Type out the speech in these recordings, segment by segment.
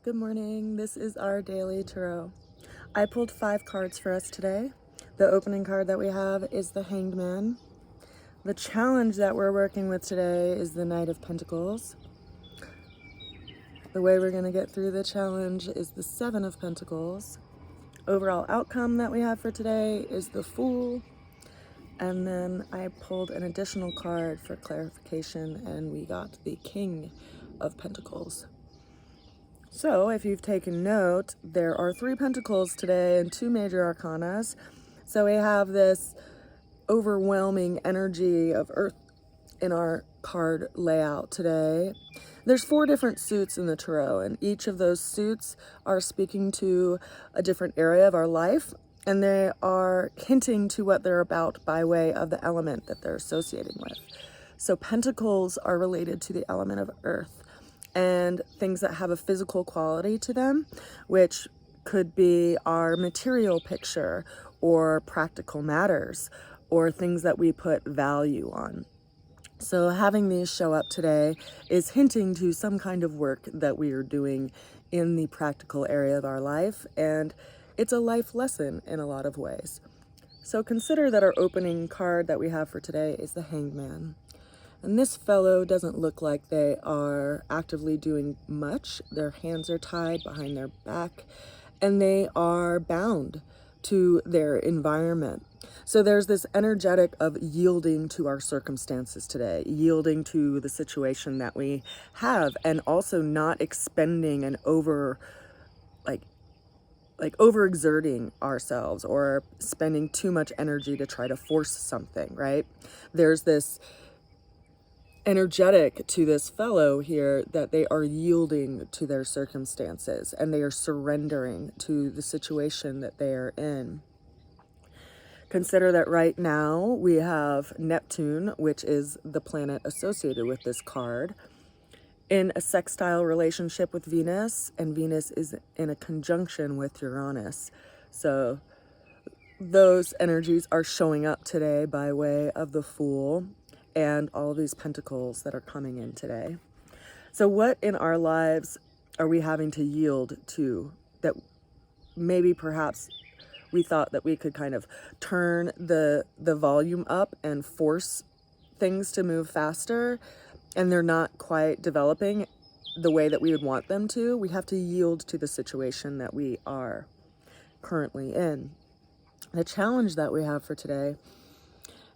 Good morning. This is our daily tarot. I pulled 5 cards for us today. The opening card that we have is the Hanged Man. The challenge that we're working with today is the Knight of Pentacles. The way we're going to get through the challenge is the 7 of Pentacles. Overall outcome that we have for today is the Fool. And then I pulled an additional card for clarification, and we got the King of Pentacles. So, if you've taken note, there are 3 pentacles today and 2 major arcanas. So we have this overwhelming energy of Earth in our card layout today. There's 4 different suits in the tarot, and each of those suits are speaking to a different area of our life, and they are hinting to what they're about by way of the element that they're associating with. So pentacles are related to the element of Earth, and things that have a physical quality to them, which could be our material picture or practical matters or things that we put value on. So having these show up today is hinting to some kind of work that we are doing in the practical area of our life, and it's a life lesson in a lot of ways. So consider that our opening card that we have for today is the Hanged Man. And this fellow doesn't look like they are actively doing much. Their hands are tied behind their back, and they are bound to their environment. So there's this energetic of yielding to our circumstances today, yielding to the situation that we have, and also not expending and overexerting ourselves or spending too much energy to try to force something, right? There's this energetic to this fellow here that they are yielding to their circumstances and they are surrendering to the situation that they are in. Consider that right now we have Neptune, which is the planet associated with this card, in a sextile relationship with Venus, and Venus is in a conjunction with Uranus. So those energies are showing up today by way of the Fool and all of these pentacles that are coming in today. So what in our lives are we having to yield to that maybe perhaps we thought that we could kind of turn the volume up and force things to move faster, and they're not quite developing the way that we would want them to? We have to yield to the situation that we are currently in. The challenge that we have for today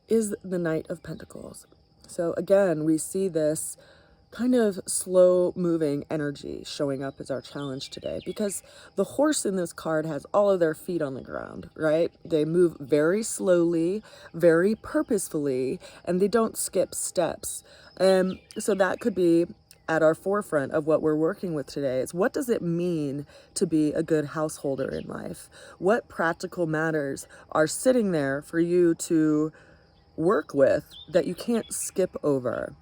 is the Knight of Pentacles. So again, we see this kind of slow moving energy showing up as our challenge today, because the horse in this card has all of their feet on the ground, right? They move very slowly, very purposefully, and they don't skip steps. So that could be at our forefront of what we're working with today. Is what does it mean to be a good householder in life? What practical matters are sitting there for you to work with that you can't skip over,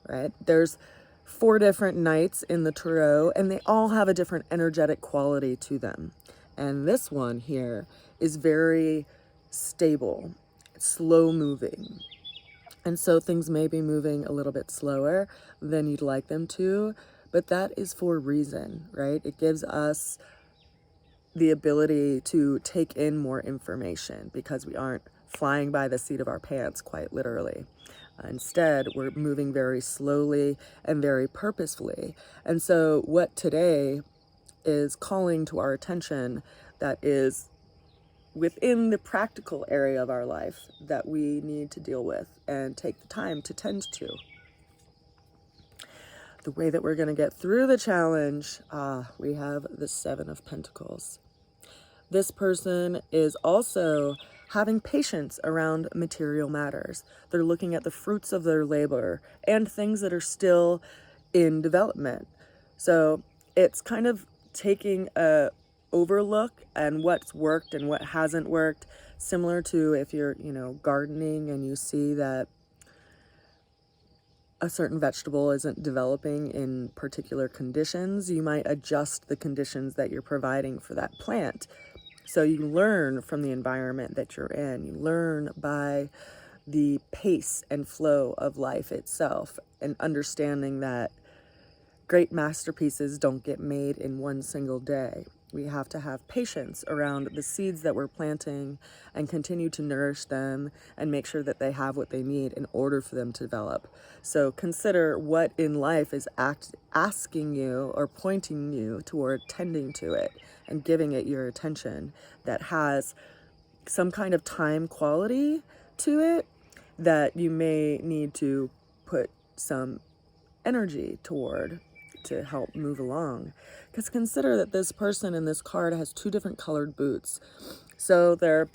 right? There's 4 different knights in the tarot, and they all have a different energetic quality to them. And this one here is very stable, slow moving. And so things may be moving a little bit slower than you'd like them to, but that is for a reason, right? It gives us the ability to take in more information because we aren't flying by the seat of our pants, quite literally. Instead, we're moving very slowly and very purposefully. And so what today is calling to our attention that is within the practical area of our life that we need to deal with and take the time to tend to. The way that we're going to get through the challenge, we have the 7 of Pentacles. This person is also having patience around material matters. They're looking at the fruits of their labor and things that are still in development. So it's kind of taking a overlook and what's worked and what hasn't worked, similar to if you're, gardening and you see that a certain vegetable isn't developing in particular conditions, you might adjust the conditions that you're providing for that plant. So you learn from the environment that you're in. You learn by the pace and flow of life itself, and understanding that great masterpieces don't get made in one single day. We have to have patience around the seeds that we're planting and continue to nourish them and make sure that they have what they need in order for them to develop. So consider what in life is asking you or pointing you toward tending to it and giving it your attention that has some kind of time quality to it that you may need to put some energy toward to help move along. Because consider that this person in this card has two different colored boots. So they're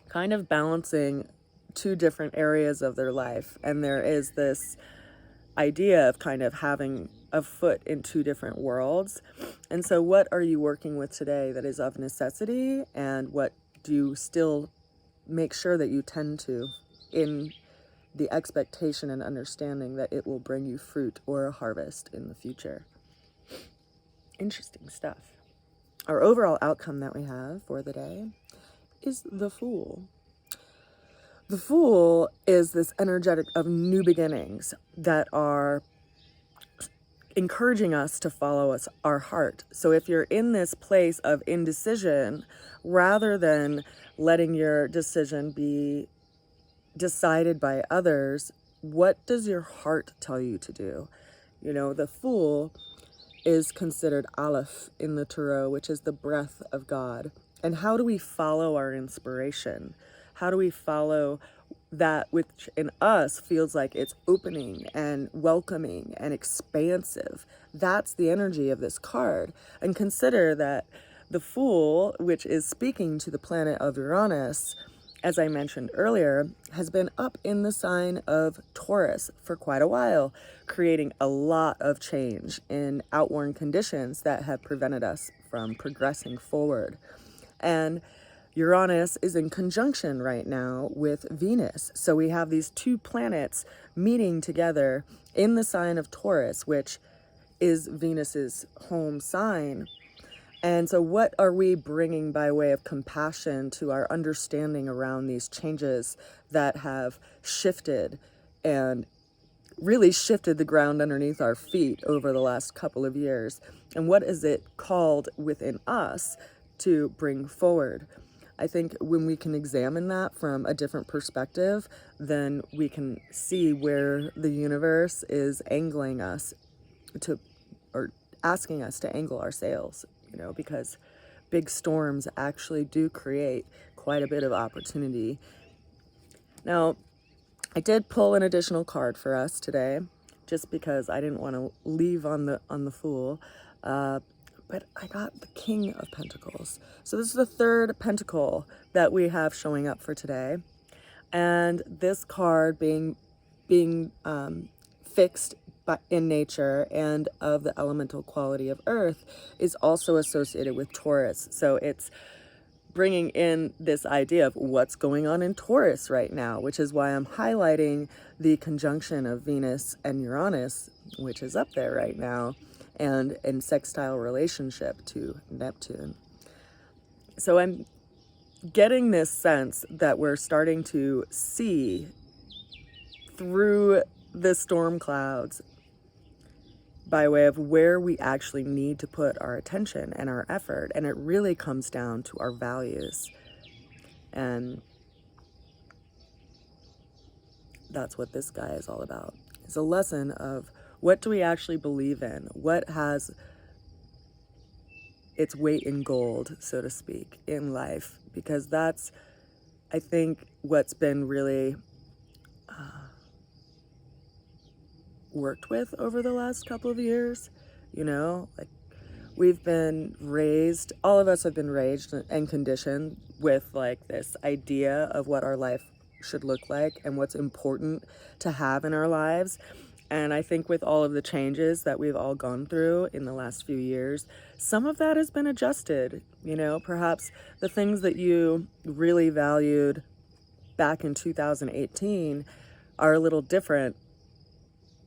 kind of balancing two different areas of their life. And there is this idea of kind of having a foot in two different worlds. And so what are you working with today that is of necessity? And what do you still make sure that you tend to in the expectation and understanding that it will bring you fruit or a harvest in the future? Interesting stuff. Our overall outcome that we have for the day is the Fool. The Fool is this energetic of new beginnings that are encouraging us to follow our heart. So if you're in this place of indecision, rather than letting your decision be decided by others, what does your heart tell you to do? You know, the Fool is considered Aleph in the Tarot, which is the breath of God. And how do we follow our inspiration? How do we follow that which in us feels like it's opening and welcoming and expansive? That's the energy of this card. And consider that the Fool, which is speaking to the planet of Uranus, as I mentioned earlier, has been up in the sign of Taurus for quite a while, creating a lot of change in outworn conditions that have prevented us from progressing forward. And Uranus is in conjunction right now with Venus. So we have these two planets meeting together in the sign of Taurus, which is Venus's home sign. And so what are we bringing by way of compassion to our understanding around these changes that have shifted and really shifted the ground underneath our feet over the last couple of years? And what is it called within us to bring forward? I think when we can examine that from a different perspective, then we can see where the universe is angling us to, or asking us to angle our sails, you know, because big storms actually do create quite a bit of opportunity. Now, I did pull an additional card for us today, just because I didn't want to leave on the Fool. But I got the King of Pentacles. So this is the third pentacle that we have showing up for today. And this card being fixed in nature and of the elemental quality of earth is also associated with Taurus. So it's bringing in this idea of what's going on in Taurus right now, which is why I'm highlighting the conjunction of Venus and Uranus, which is up there right now, and in sextile relationship to Neptune. So I'm getting this sense that we're starting to see through the storm clouds by way of where we actually need to put our attention and our effort. And it really comes down to our values. And that's what this guy is all about. It's a lesson of what do we actually believe in? What has its weight in gold, so to speak, in life? Because that's, I think, what's been really worked with over the last couple of years. You know, like, we've been raised, all of us have been raised and conditioned with like this idea of what our life should look like and what's important to have in our lives. And I think with all of the changes that we've all gone through in the last few years, some of that has been adjusted. You know, perhaps the things that you really valued back in 2018 are a little different,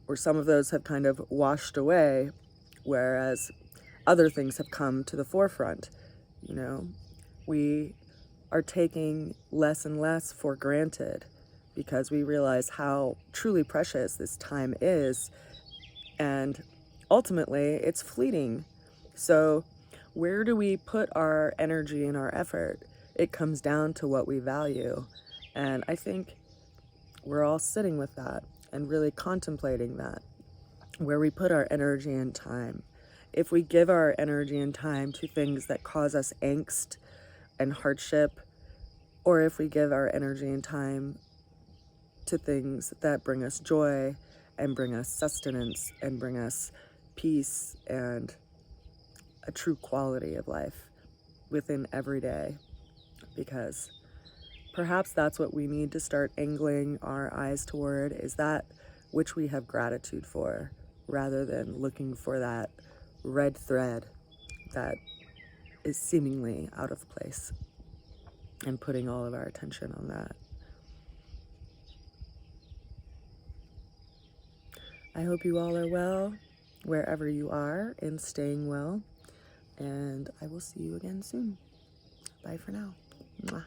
or some of those have kind of washed away, whereas other things have come to the forefront. You know, we are taking less and less for granted because we realize how truly precious this time is, and ultimately it's fleeting. So where do we put our energy and our effort? It comes down to what we value. And I think we're all sitting with that and really contemplating that, where we put our energy and time. If we give our energy and time to things that cause us angst and hardship, or if we give our energy and time to things that bring us joy and bring us sustenance and bring us peace and a true quality of life within every day, because perhaps that's what we need to start angling our eyes toward, is that which we have gratitude for, rather than looking for that red thread that is seemingly out of place and putting all of our attention on that. I hope you all are well, wherever you are, and staying well. And I will see you again soon. Bye for now. Mwah.